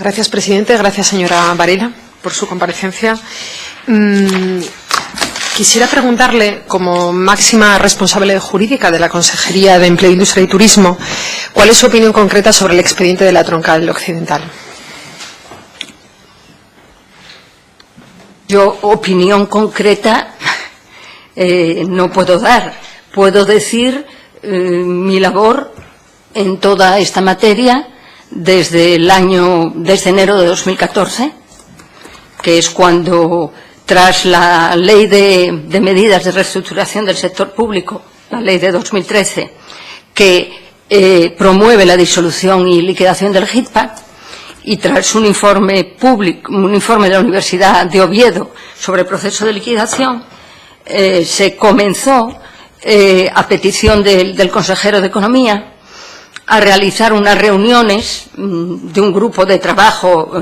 Gracias, presidente. Gracias, señora Varela, por su comparecencia. Quisiera preguntarle, como máxima responsable jurídica de la Consejería de Empleo, Industria y Turismo, ¿cuál es su opinión concreta sobre el expediente de la Troncal Occidental? Yo opinión concreta no puedo dar. Puedo decir mi labor en toda esta materia desde enero de 2014, que es cuando, tras la Ley de Medidas de Reestructuración del Sector Público, la Ley de 2013, que promueve la disolución y liquidación del GITPA, y tras un informe de la Universidad de Oviedo sobre el proceso de liquidación, se comenzó, a petición del consejero de Economía, a realizar unas reuniones de un grupo de trabajo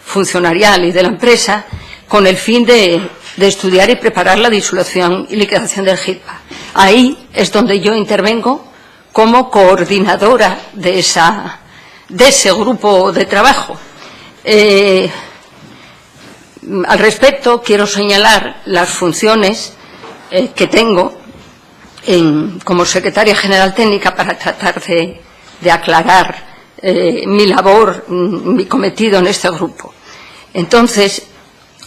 funcionarial y de la empresa con el fin de estudiar y preparar la disolución y liquidación del GITPA. Ahí es donde yo intervengo como coordinadora de ese grupo de trabajo. Al respecto, quiero señalar las funciones que tengo como secretaria general técnica para tratar de aclarar mi labor, mi cometido en este grupo. Entonces,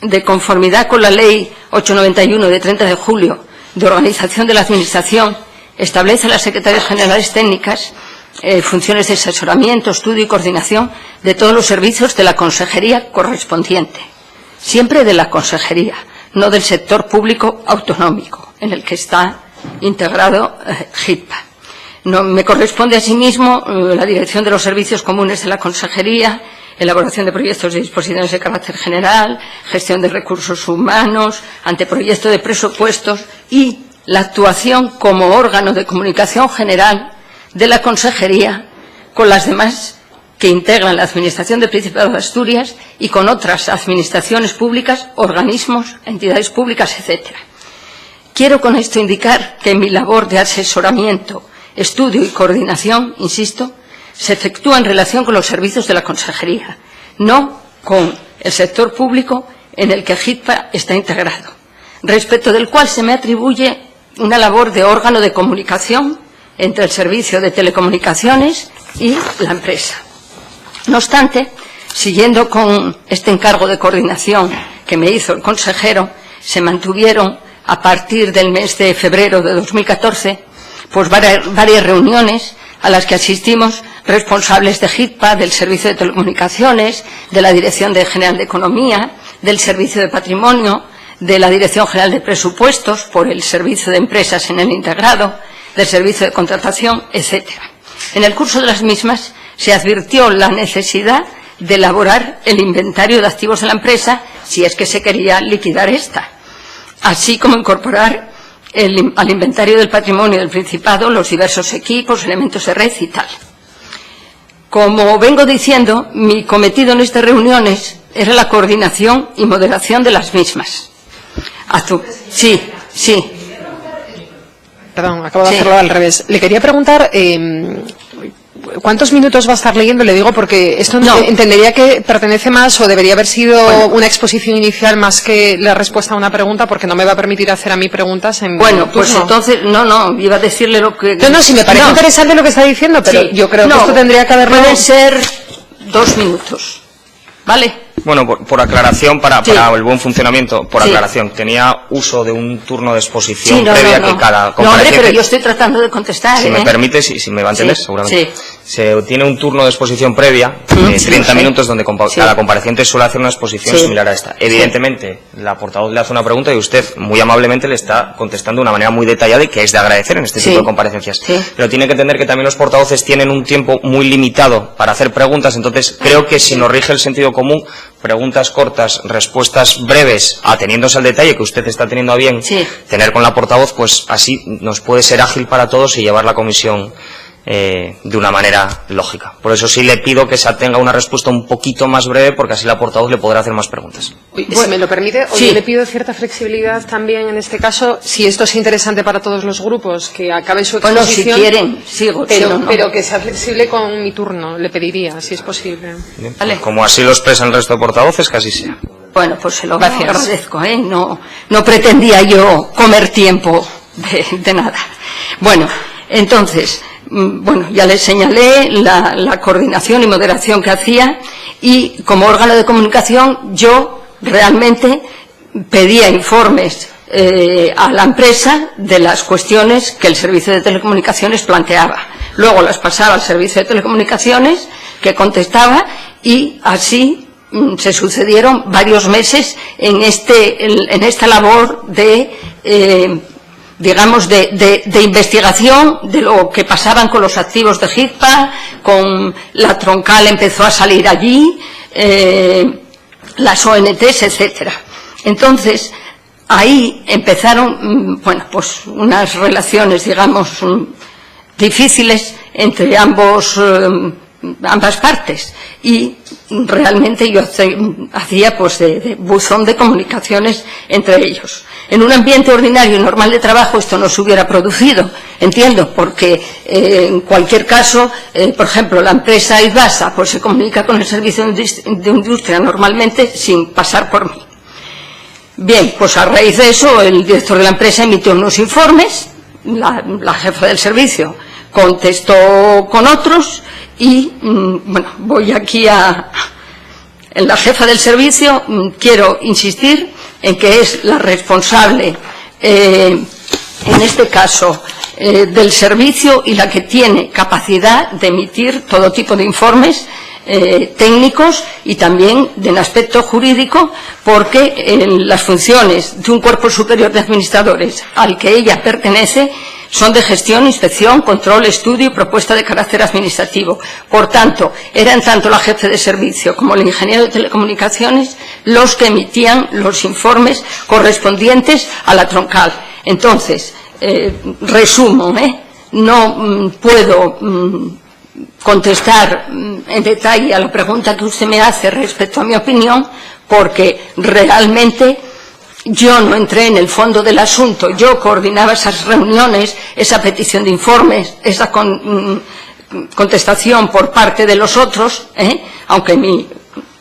de conformidad con la Ley 891 de 30 de julio de Organización de la Administración, establece a las secretarias generales técnicas funciones de asesoramiento, estudio y coordinación de todos los servicios de la consejería correspondiente. Siempre de la consejería, no del sector público autonómico, en el que está integrado GITPA. No, me corresponde asimismo la dirección de los servicios comunes de la consejería, elaboración de proyectos y disposiciones de carácter general, gestión de recursos humanos, anteproyecto de presupuestos y la actuación como órgano de comunicación general de la consejería con las demás que integran la Administración del Principado de Asturias y con otras administraciones públicas, organismos, entidades públicas, etc. Quiero con esto indicar que mi labor de asesoramiento, estudio y coordinación, insisto, se efectúa en relación con los servicios de la consejería, no con el sector público en el que GITPA está integrado, respecto del cual se me atribuye una labor de órgano de comunicación entre el servicio de telecomunicaciones y la empresa. No obstante, siguiendo con este encargo de coordinación que me hizo el consejero, se mantuvieron a partir del mes de febrero de 2014 pues varias reuniones a las que asistimos responsables de GITPA, del Servicio de Telecomunicaciones, de la Dirección General de Economía, del Servicio de Patrimonio, de la Dirección General de Presupuestos, por el Servicio de Empresas en el Integrado, del Servicio de Contratación, etc. En el curso de las mismas se advirtió la necesidad de elaborar el inventario de activos de la empresa si es que se quería liquidar esta, así como incorporar al inventario del patrimonio del Principado los diversos equipos, elementos de red y tal. Como vengo diciendo, mi cometido en estas reuniones era la coordinación y moderación de las mismas. Sí. Perdón, acabo de hacerlo al revés. Le quería preguntar ¿cuántos minutos va a estar leyendo? Le digo porque esto entendería que pertenece más o debería haber sido una exposición inicial más que la respuesta a una pregunta, porque no me va a permitir hacer a mí preguntas en pues entonces, iba a decirle lo que... No, si me parece interesante lo que está diciendo, pero yo creo que esto tendría que haberlo... Pueden ser 2 minutos, ¿vale? Bueno, por aclaración, para el buen funcionamiento, aclaración, tenía uso de un turno de exposición previa que cada compareciente... No, hombre, pero yo estoy tratando de contestar, Si me permite, si me va a entender, seguramente. Se tiene un turno de exposición previa de 30 minutos donde cada compareciente suele hacer una exposición similar a esta. Evidentemente, la portavoz le hace una pregunta y usted muy amablemente le está contestando de una manera muy detallada y que es de agradecer en este tipo de comparecencias. Pero tiene que entender que también los portavoces tienen un tiempo muy limitado para hacer preguntas, entonces creo que si nos rige el sentido común, preguntas cortas, respuestas breves, ateniéndose al detalle que usted está teniendo a bien tener con la portavoz, pues así nos puede ser ágil para todos y llevar la comisión de una manera lógica. Por eso sí le pido que se tenga una respuesta un poquito más breve, porque así la portavoz le podrá hacer más preguntas. Si me lo permite, yo le pido cierta flexibilidad también en este caso, si esto es interesante para todos los grupos, que acabe su exposición. Bueno, si quieren, sigo. Pero que sea flexible con mi turno, le pediría, si es posible. Bien, pues como así lo expresan el resto de portavoces, que así sea. Bueno, pues se lo agradezco, ¿eh? No pretendía yo comer tiempo de nada. Bueno, entonces, ya les señalé la coordinación y moderación que hacía, y como órgano de comunicación yo realmente pedía informes a la empresa de las cuestiones que el servicio de telecomunicaciones planteaba. Luego las pasaba al servicio de telecomunicaciones, que contestaba, y así se sucedieron varios meses en esta labor de digamos, de investigación de lo que pasaban con los activos de HIPAA, con la troncal empezó a salir allí, las ONTs, etcétera. Entonces, ahí empezaron, pues unas relaciones, digamos, difíciles entre ambas partes, y realmente yo hacía pues de buzón de comunicaciones entre ellos. En un ambiente ordinario y normal de trabajo esto no se hubiera producido, entiendo, porque en cualquier caso, por ejemplo, la empresa Ibasa pues se comunica con el servicio de industria normalmente sin pasar por mí. Bien, pues a raíz de eso el director de la empresa emitió unos informes, la jefa del servicio contestó con otros, y voy aquí en la jefa del servicio. Quiero insistir en que es la responsable, en este caso, del servicio, y la que tiene capacidad de emitir todo tipo de informes técnicos y también en aspecto jurídico, porque las funciones de un cuerpo superior de administradores al que ella pertenece son de gestión, inspección, control, estudio y propuesta de carácter administrativo. Por tanto, eran tanto la jefe de servicio como el ingeniero de telecomunicaciones los que emitían los informes correspondientes a la troncal. Entonces, resumo, no puedo contestar en detalle a la pregunta que usted me hace respecto a mi opinión, porque realmente yo no entré en el fondo del asunto. Yo coordinaba esas reuniones, esa petición de informes, esa contestación por parte de los otros, aunque mi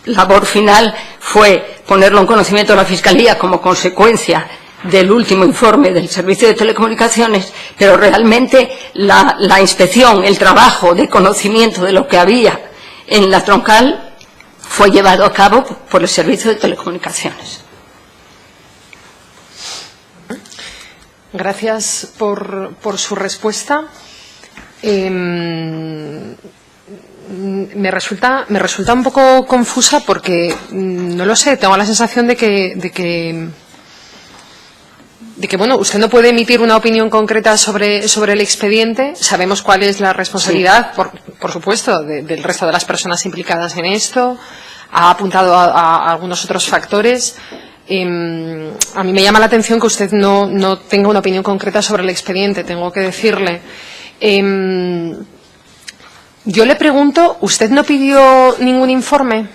labor final fue ponerlo en conocimiento de la Fiscalía como consecuencia del último informe del Servicio de Telecomunicaciones, pero realmente la inspección, el trabajo de conocimiento de lo que había en la troncal fue llevado a cabo por el Servicio de Telecomunicaciones. Gracias por su respuesta. Me resulta un poco confusa porque, no lo sé, tengo la sensación de que bueno, usted no puede emitir una opinión concreta sobre el expediente. Sabemos cuál es la responsabilidad, por supuesto, del resto de las personas implicadas en esto. Ha apuntado a algunos otros factores. A mí me llama la atención que usted no tenga una opinión concreta sobre el expediente, tengo que decirle. Yo le pregunto, ¿usted no pidió ningún informe?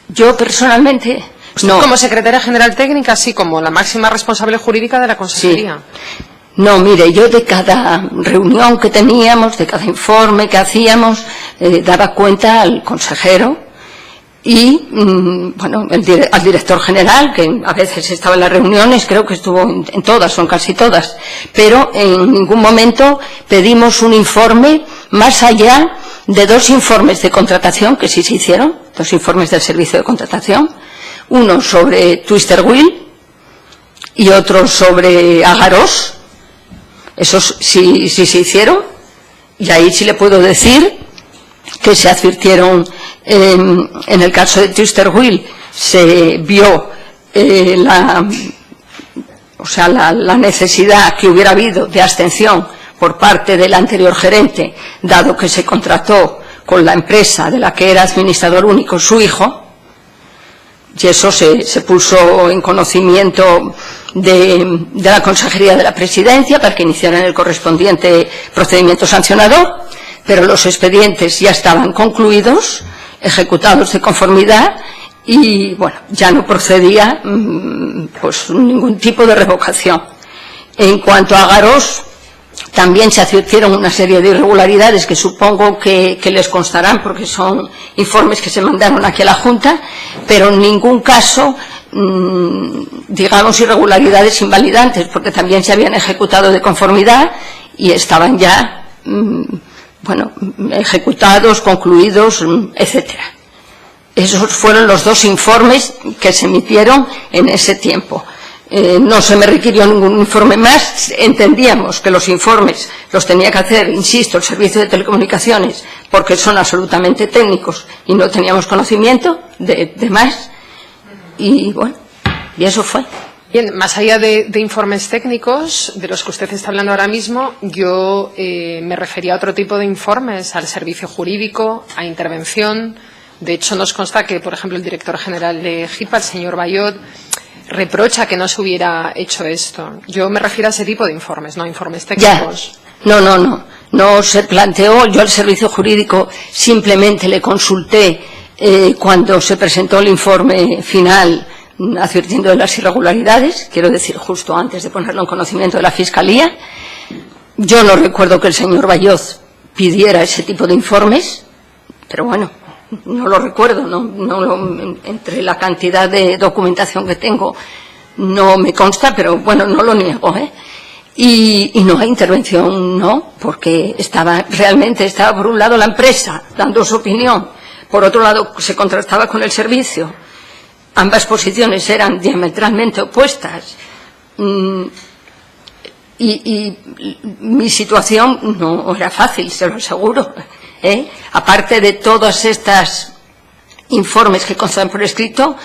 Yo personalmente no. Como secretaria general técnica, sí, como la máxima responsable jurídica de la consejería. Sí. No, mire, yo de cada reunión que teníamos, de cada informe que hacíamos, daba cuenta al consejero y, al director general, que a veces estaba en las reuniones, creo que estuvo en todas, son casi todas, pero en ningún momento pedimos un informe más allá de 2 informes de contratación, que sí se hicieron, 2 informes del servicio de contratación, uno sobre Twister Wheel y otro sobre Agaros. Esos sí se hicieron, y ahí sí le puedo decir que se advirtieron, en el caso de Twister Wheel se vio la necesidad que hubiera habido de abstención por parte del anterior gerente, dado que se contrató con la empresa de la que era administrador único su hijo. y eso se puso en conocimiento de la Consejería de la Presidencia para que iniciaran el correspondiente procedimiento sancionador, pero los expedientes ya estaban concluidos, ejecutados de conformidad, y bueno, ya no procedía pues ningún tipo de revocación. En cuanto a Garós, también se advirtieron una serie de irregularidades que supongo que les constarán porque son informes que se mandaron aquí a la Junta, pero en ningún caso, digamos, irregularidades invalidantes, porque también se habían ejecutado de conformidad y estaban ya, bueno, ejecutados, concluidos, etcétera. Esos fueron los dos informes que se emitieron en ese tiempo. No se me requirió ningún informe más. Entendíamos que los informes los tenía que hacer, insisto, el Servicio de Telecomunicaciones, porque son absolutamente técnicos y no teníamos conocimiento de más. Y bueno, y eso fue. Bien, más allá de informes técnicos, de los que usted está hablando ahora mismo, yo me refería a otro tipo de informes, al servicio jurídico, a intervención. De hecho, nos consta que, por ejemplo, el director general de GIPA, el señor Bayot, reprocha que no se hubiera hecho esto. Yo me refiero a ese tipo de informes, no informes técnicos. Ya. No se planteó. Yo al servicio jurídico simplemente le consulté cuando se presentó el informe final advirtiendo de las irregularidades, quiero decir, justo antes de ponerlo en conocimiento de la Fiscalía. Yo no recuerdo que el señor Bayot pidiera ese tipo de informes, pero bueno, no lo recuerdo, entre la cantidad de documentación que tengo no me consta, pero bueno, no lo niego, Y no hay intervención, no, porque realmente estaba por un lado la empresa dando su opinión, por otro lado se contrastaba con el servicio. Ambas posiciones eran diametralmente opuestas y mi situación no era fácil, se lo aseguro. Aparte de todos estos informes que constan por escrito,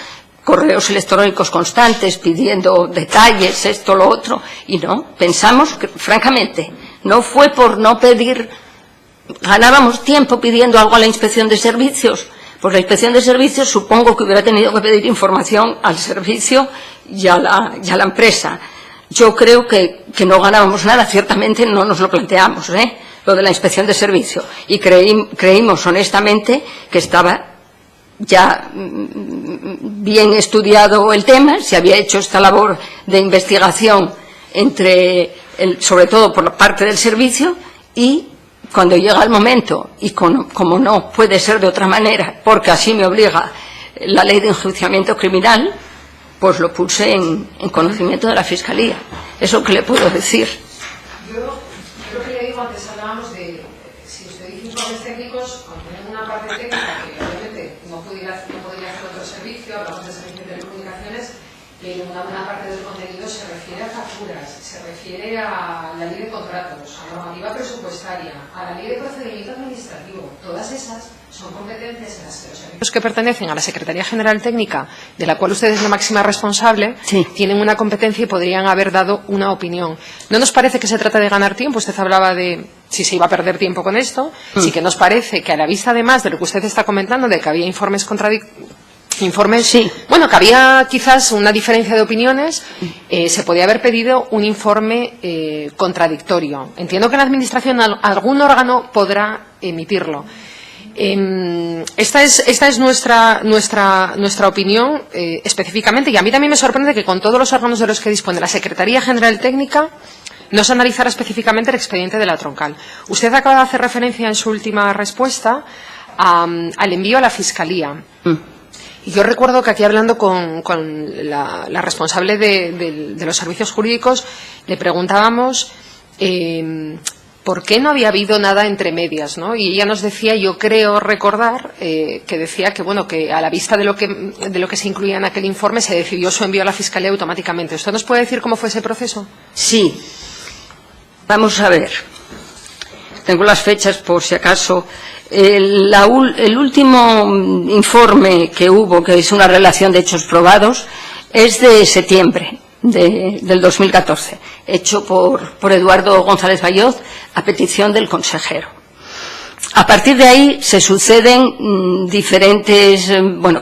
correos electrónicos constantes pidiendo detalles, esto, lo otro, y no, pensamos que, francamente, no fue por no pedir, ganábamos tiempo pidiendo algo a la Inspección de Servicios, pues la Inspección de Servicios supongo que hubiera tenido que pedir información al servicio y a la empresa. Yo creo que no ganábamos nada, ciertamente no nos lo planteamos, lo de la Inspección de Servicio, y creímos honestamente que estaba ya bien estudiado el tema, se había hecho esta labor de investigación sobre todo por la parte del servicio, y cuando llega el momento, y como no puede ser de otra manera, porque así me obliga la ley de enjuiciamiento criminal, pues lo puse en conocimiento de la Fiscalía. ¿Eso qué le puedo decir? Yo lo que le digo, antes hablábamos de, si usted dice informes técnicos, aunque en una parte técnica que obviamente no podría hacer otro servicio, hablamos de servicio de telecomunicaciones, pero una buena parte del contenido se refiere a facturas, se refiere a la ley de contratos, a la normativa presupuestaria, a la ley de procedimiento administrativo. Todas esas son competencias en las que los servicios que pertenecen a la Secretaría General Técnica, de la cual usted es la máxima responsable, sí, tienen una competencia y podrían haber dado una opinión. ¿No nos parece que se trata de ganar tiempo? Usted hablaba de si se iba a perder tiempo con esto. Sí que nos parece que, a la vista además de lo que usted está comentando, de que había informes sí, bueno, que había quizás una diferencia de opiniones, se podía haber pedido un informe contradictorio. Entiendo que la Administración, algún órgano podrá emitirlo. Esta es nuestra opinión específicamente, y a mí también me sorprende que con todos los órganos de los que dispone la Secretaría General Técnica no se analizara específicamente el expediente de la Troncal. Usted acaba de hacer referencia en su última respuesta al envío a la Fiscalía. Y yo recuerdo que aquí, hablando con la responsable de los servicios jurídicos, le preguntábamos por qué no había habido nada entre medias, ¿no? Y ella nos decía, yo creo recordar, que decía que, bueno, que a la vista de lo que se incluía en aquel informe, se decidió su envío a la Fiscalía automáticamente. ¿Usted nos puede decir cómo fue ese proceso? Sí. Vamos a ver. Tengo las fechas por si acaso. El último informe que hubo, que es una relación de hechos probados, es de septiembre del 2014, hecho por Eduardo González Bayot a petición del consejero. A partir de ahí se suceden diferentes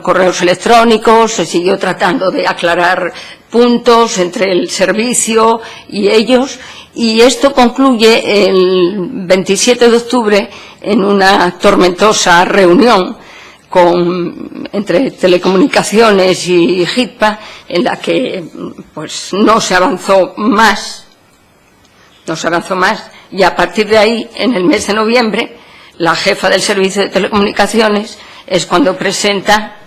correos electrónicos, se siguió tratando de aclarar puntos entre el servicio y ellos, y esto concluye el 27 de octubre en una tormentosa reunión entre Telecomunicaciones y HITPA, en la que pues no se avanzó más, y a partir de ahí, en el mes de noviembre, la jefa del Servicio de Telecomunicaciones es cuando presenta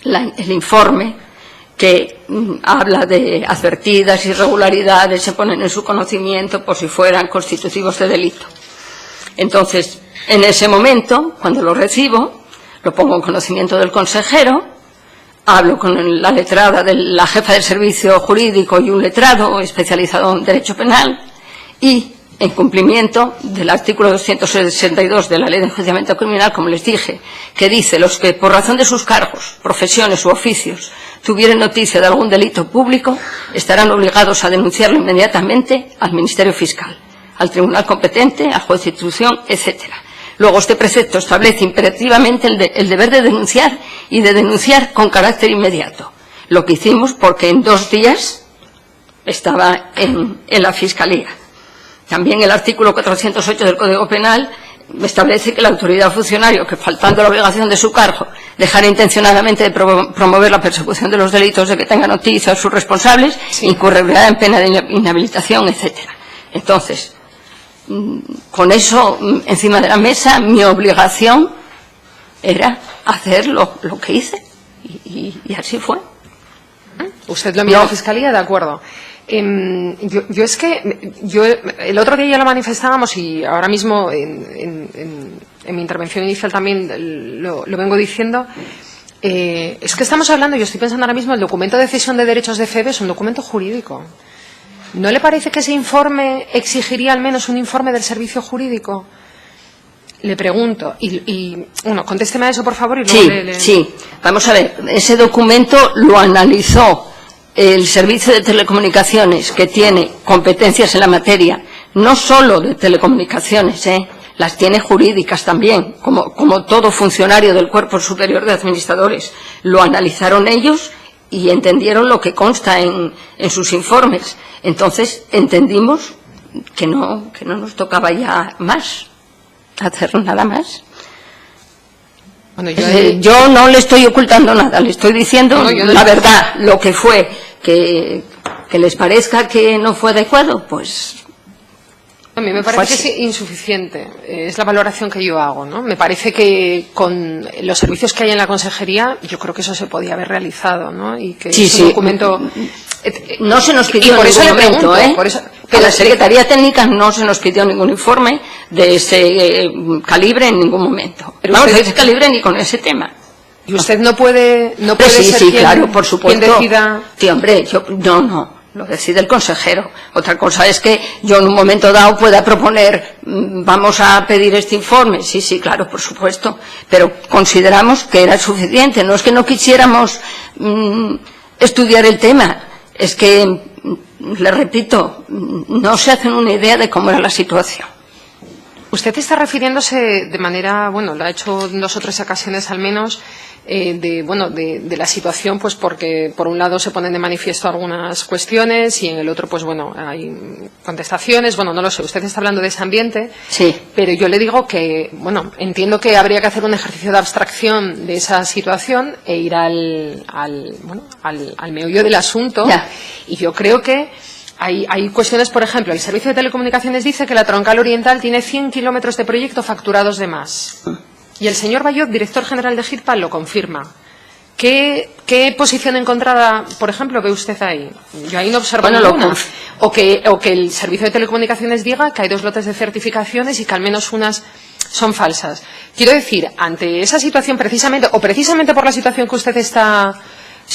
el informe que habla de advertidas irregularidades, se ponen en su conocimiento por si fueran constitutivos de delito. Entonces, en ese momento, cuando lo recibo, lo pongo en conocimiento del consejero, hablo con la letrada de la jefa del servicio jurídico y un letrado especializado en derecho penal, y en cumplimiento del artículo 262 de la Ley de Enjuiciamiento Criminal, como les dije, que dice: los que por razón de sus cargos, profesiones u oficios tuvieren noticia de algún delito público estarán obligados a denunciarlo inmediatamente al Ministerio Fiscal, al tribunal competente, al juez de instrucción, etcétera. Luego, este precepto establece imperativamente el deber de denunciar, y de denunciar con carácter inmediato. Lo que hicimos, porque en 2 días estaba en la Fiscalía. También el artículo 408 del Código Penal establece que la autoridad o funcionario que, faltando la obligación de su cargo, dejara intencionadamente de promover la persecución de los delitos de que tenga noticia a sus responsables, incurrirá en pena de inhabilitación, etcétera. Entonces, con eso encima de la mesa, mi obligación era hacer lo que hice, y así fue. ¿Usted lo envió a la Fiscalía? De acuerdo. Yo es que el otro día ya lo manifestábamos, y ahora mismo en mi intervención inicial también lo vengo diciendo. Es que estamos hablando, yo estoy pensando ahora mismo, el documento de cesión de derechos de FEDE es un documento jurídico. ¿No le parece que ese informe exigiría al menos un informe del servicio jurídico? Le pregunto, bueno, contésteme a eso, por favor. Y luego Sí. Vamos a ver, ese documento lo analizó el Servicio de Telecomunicaciones, que tiene competencias en la materia, no solo de telecomunicaciones, las tiene jurídicas también, como todo funcionario del Cuerpo Superior de Administradores. Lo analizaron ellos y entendieron lo que consta en sus informes. Entonces, entendimos que no nos tocaba ya más, hacer nada más. Bueno, yo no le estoy ocultando nada, le estoy diciendo la verdad, lo que fue. Que les parezca que no fue adecuado, pues... A mí me parece que es insuficiente, es la valoración que yo hago, ¿no? Me parece que con los servicios que hay en la consejería, yo creo que eso se podía haber realizado, ¿no? Y que es un documento... No se nos pidió en ningún momento, a la Secretaría Técnica no se nos pidió ningún informe de ese calibre en ningún momento. Vamos, de ese calibre ni con ese tema. ¿Y usted no puede ser claro, por supuesto. quien decida? Sí, hombre, no, lo decide el consejero. Otra cosa es que yo en un momento dado pueda proponer, vamos a pedir este informe. Sí, claro, por supuesto. Pero consideramos que era suficiente. No es que no quisiéramos estudiar el tema. Es que, le repito, no se hacen una idea de cómo era la situación. Usted está refiriéndose de manera, bueno, lo ha hecho en 2 o 3 ocasiones al menos, de la situación, pues porque por un lado se ponen de manifiesto algunas cuestiones y en el otro, pues bueno, hay contestaciones. Bueno, no lo sé, usted está hablando de ese ambiente, sí, pero yo le digo que, bueno, entiendo que habría que hacer un ejercicio de abstracción de esa situación e ir al meollo del asunto. Ya. Y yo creo que hay cuestiones, por ejemplo, el Servicio de Telecomunicaciones dice que la Troncal Oriental tiene 100 kilómetros de proyecto facturados de más. Y el señor Bayot, director general de HITPA, lo confirma. ¿Qué posición encontrada, por ejemplo, ve usted ahí? Yo ahí no observo ninguna. O que el Servicio de Telecomunicaciones diga que hay 2 lotes de certificaciones y que al menos unas son falsas. Quiero decir, ante esa situación precisamente por la situación que usted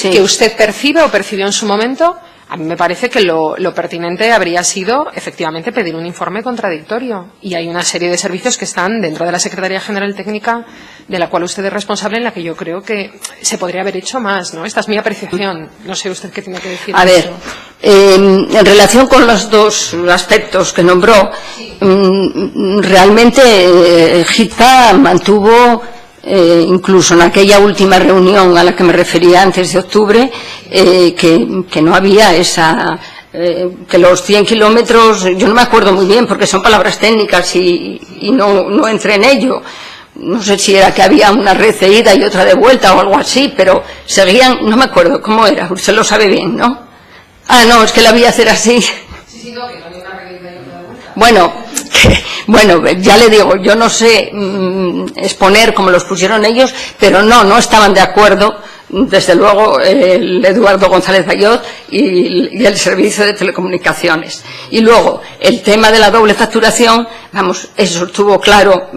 que usted percibe o percibió en su momento, A mí me parece que lo pertinente habría sido, efectivamente, pedir un informe contradictorio. Y hay una serie de servicios que están dentro de la Secretaría General Técnica, de la cual usted es responsable, en la que yo creo que se podría haber hecho más, ¿no? Esta es mi apreciación. No sé usted qué tiene que decir. A ver, en relación con los dos aspectos que nombró, realmente HITPA mantuvo, incluso en aquella última reunión a la que me refería antes de octubre, que no había esa, que los 100 kilómetros, yo no me acuerdo muy bien porque son palabras técnicas y no entré en ello. No sé si era que había una red de ida y otra de vuelta o algo así, pero seguían, no me acuerdo cómo era, usted lo sabe bien, ¿no? Ah, no, es que la vi hacer así. Sí, no, que no hay una red de ida y otra de vuelta. Bueno, ya le digo, yo no sé exponer como los pusieron ellos, pero no estaban de acuerdo, desde luego, el Eduardo González Bayot y el Servicio de Telecomunicaciones. Y luego, el tema de la doble facturación, vamos, eso estuvo claro,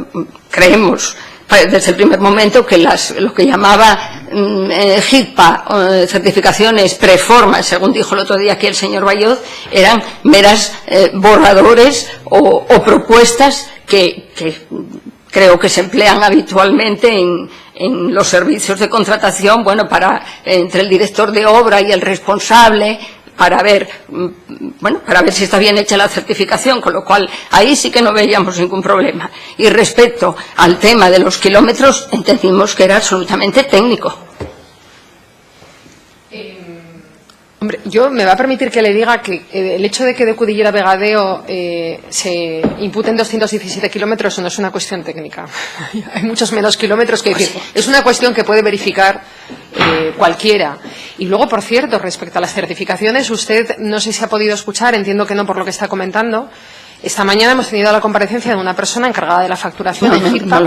creemos, desde el primer momento, que lo que llamaba HITPA, certificaciones preforma, según dijo el otro día aquí el señor Bayot, eran meras borradores o propuestas que creo que se emplean habitualmente en los servicios de contratación, bueno, entre el director de obra y el responsable, para ver si está bien hecha la certificación, con lo cual ahí sí que no veíamos ningún problema. Y respecto al tema de los kilómetros, entendimos que era absolutamente técnico. Hombre, yo me va a permitir que le diga que el hecho de que de Cudillera a Vegadeo se imputen 217 kilómetros no es una cuestión técnica. Hay muchos menos kilómetros que decir. Es una cuestión que puede verificar cualquiera. Y luego, por cierto, respecto a las certificaciones, usted no sé si ha podido escuchar, entiendo que no por lo que está comentando. Esta mañana hemos tenido la comparecencia de una persona encargada de la facturación de HITPA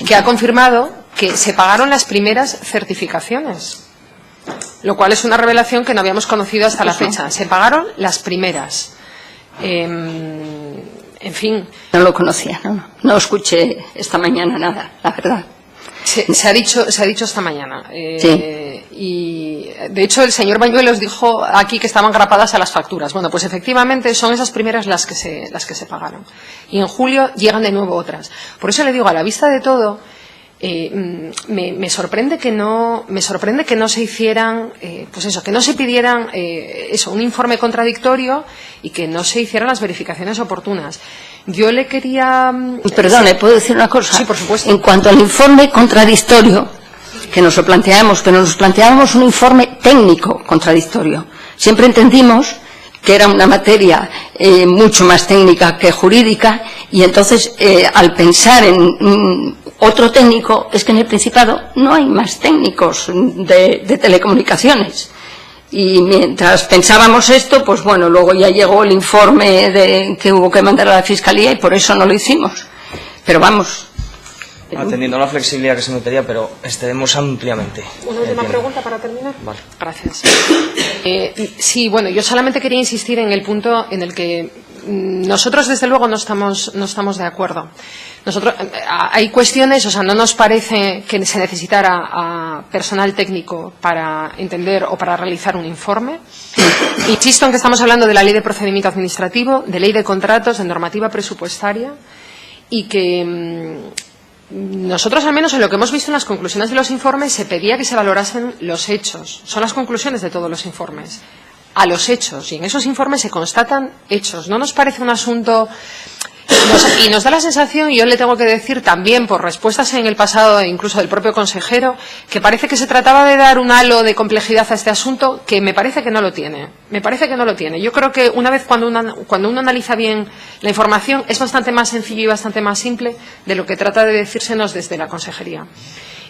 que ha confirmado que se pagaron las primeras certificaciones. Lo cual es una revelación que no habíamos conocido hasta la fecha. Se pagaron las primeras. En fin. No lo conocía, no escuché esta mañana nada, la verdad. Se ha dicho esta mañana. Sí. Y de hecho el señor Bañuelos dijo aquí que estaban grapadas a las facturas. Bueno, pues efectivamente son esas primeras las que se pagaron. Y en julio llegan de nuevo otras. Por eso le digo, a la vista de todo, me sorprende que no se hicieran, pues eso, que no se pidieran un informe contradictorio y que no se hicieran las verificaciones oportunas. Yo le quería... Perdone, ¿puedo decir una cosa? Sí, por supuesto. En cuanto al informe contradictorio, que nos lo planteamos, pero nos planteábamos un informe técnico contradictorio. Siempre entendimos que era una materia mucho más técnica que jurídica, y entonces al pensar en otro técnico, es que en el Principado no hay más técnicos de telecomunicaciones. Y mientras pensábamos esto, pues bueno, luego ya llegó el informe que hubo que mandar a la Fiscalía y por eso no lo hicimos. Pero vamos. Atendiendo a la flexibilidad que se metería, pero excedemos ampliamente. ¿Una última pregunta para terminar? Vale. Gracias. Sí, bueno, yo solamente quería insistir en el punto en el que nosotros, desde luego, no estamos de acuerdo. Hay cuestiones, o sea, no nos parece que se necesitara a personal técnico para entender o para realizar un informe. Insisto en que estamos hablando de la Ley de Procedimiento Administrativo, de Ley de Contratos, de normativa presupuestaria, y que nosotros, al menos en lo que hemos visto en las conclusiones de los informes, se pedía que se valorasen los hechos. Son las conclusiones de todos los informes. A los hechos. Y en esos informes se constatan hechos. No nos parece un asunto... Y nos da la sensación, y yo le tengo que decir también por respuestas en el pasado, incluso del propio consejero, que parece que se trataba de dar un halo de complejidad a este asunto que me parece que no lo tiene. Me parece que no lo tiene. Yo creo que una vez cuando uno analiza bien la información es bastante más sencillo y bastante más simple de lo que trata de decírsenos desde la consejería.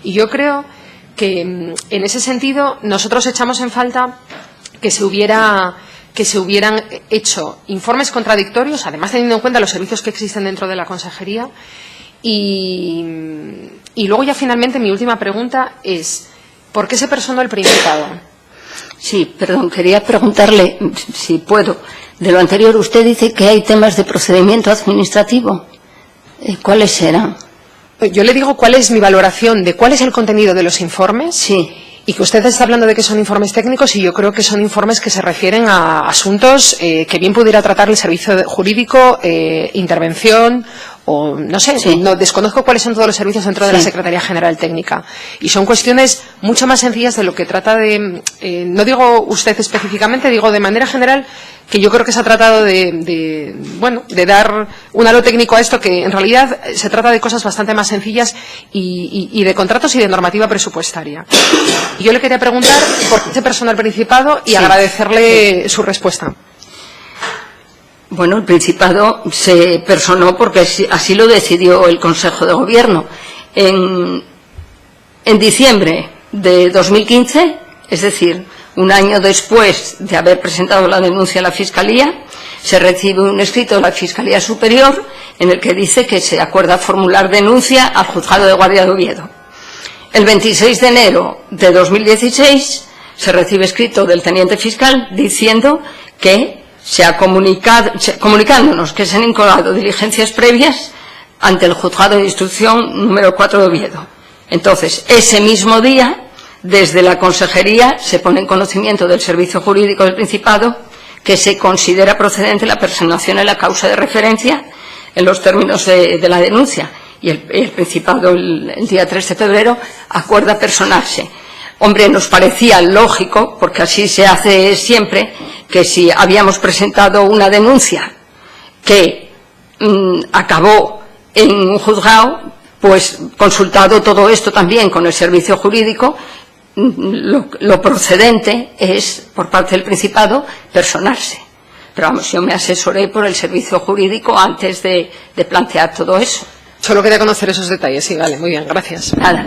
Y yo creo que en ese sentido nosotros echamos en falta que se hubieran hecho informes contradictorios, además teniendo en cuenta los servicios que existen dentro de la consejería. Y luego ya finalmente mi última pregunta es, ¿por qué se personó el Principado? Sí, perdón, quería preguntarle, si puedo, de lo anterior usted dice que hay temas de procedimiento administrativo. ¿Cuáles eran? Yo le digo cuál es mi valoración de cuál es el contenido de los informes. Sí. Y que usted está hablando de que son informes técnicos y yo creo que son informes que se refieren a asuntos que bien pudiera tratar el servicio jurídico, intervención o no sé, no desconozco cuáles son todos los servicios dentro de la Secretaría General Técnica. Y son cuestiones mucho más sencillas de lo que trata de, no digo usted específicamente, digo de manera general, que yo creo que se ha tratado de dar un halo técnico a esto, que en realidad se trata de cosas bastante más sencillas y de contratos y de normativa presupuestaria. Y yo le quería preguntar por qué se personó el Principado y agradecerle su respuesta. Bueno, el Principado se personó porque así lo decidió el Consejo de Gobierno. En diciembre de 2015, es decir, un año después de haber presentado la denuncia a la Fiscalía, se recibe un escrito de la Fiscalía Superior en el que dice que se acuerda formular denuncia al Juzgado de Guardia de Oviedo. El 26 de enero de 2016 se recibe escrito del Teniente Fiscal diciendo que se ha comunicándonos que se han incoado diligencias previas ante el Juzgado de Instrucción número 4 de Oviedo. Entonces, ese mismo día, desde la Consejería se pone en conocimiento del Servicio Jurídico del Principado que se considera procedente la personación en la causa de referencia en los términos de la denuncia. Y el Principado, el día 3 de febrero, acuerda personarse. Hombre, nos parecía lógico, porque así se hace siempre, que si habíamos presentado una denuncia que acabó en un juzgado, pues consultado todo esto también con el servicio jurídico, lo procedente es, por parte del Principado, personarse. Pero vamos, yo me asesoré por el servicio jurídico antes de plantear todo eso. Solo quería conocer esos detalles, sí, vale, muy bien, gracias. Nada.